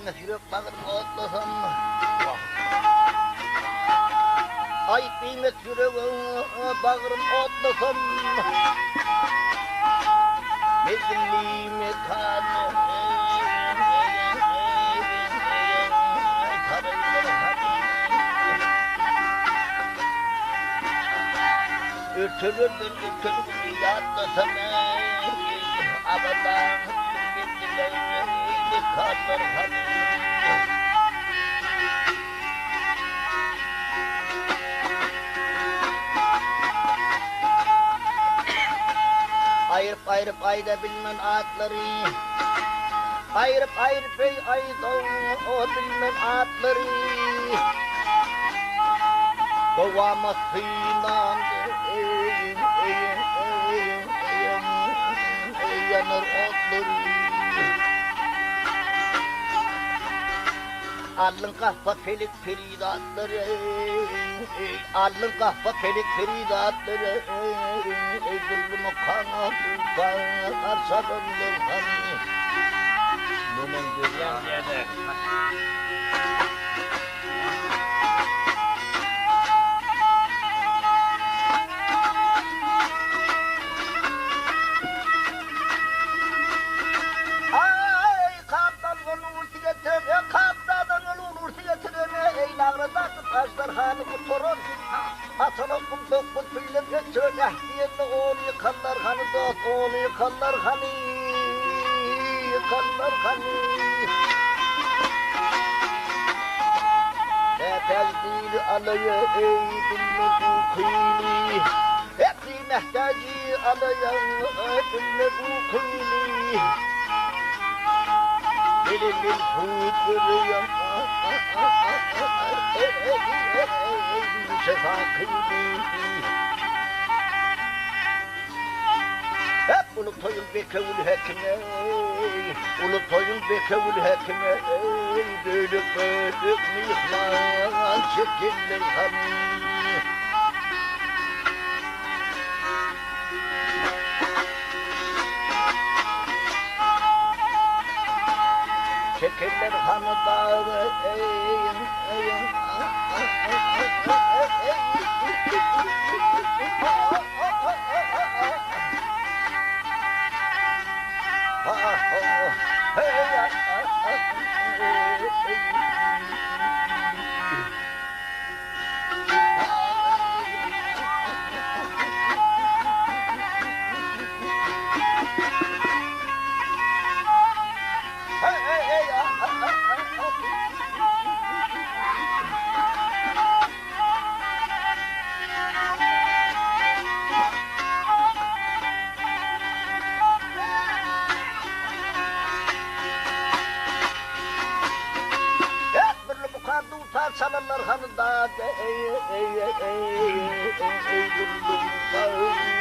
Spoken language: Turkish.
bilmez yürek bağırma otlasam. Ay bilmez yüreğim bağırım otlasam. Mezilli mekanı Ütülürdür ütülür yatlasam Abadan gittiler kalır hani Ayırıp ayırıp ayda bilmem atları Ayırıp ayırıp ayda o bilmem atları Kovamasıyla yanır otları Alın kahva pelik peridatları Alın kahva pelik peridatları Zulmü kanatı arsadandır hani Bunun görüyen yerde Taşlarhanı kuturun Atana kumduk bu tüylem geçiyor Ehdiyetli oğlu yıkanlar hanı dağıt Oğlu yıkanlar hanı Yıkanlar hanı Ne tezdili alaya ey bilmedi kıyli Hepsi mehtacı alaya bilmedi kıyli Bilimin hüdürüyem Şefakıydı Hep unutayım bekevül hekime Unutayım bekevül hekime Bölük bölük mihman çekilir hani Çekirler hanı dağı Çalarlar hanı da ey ey ey ey ey ey ey ey ey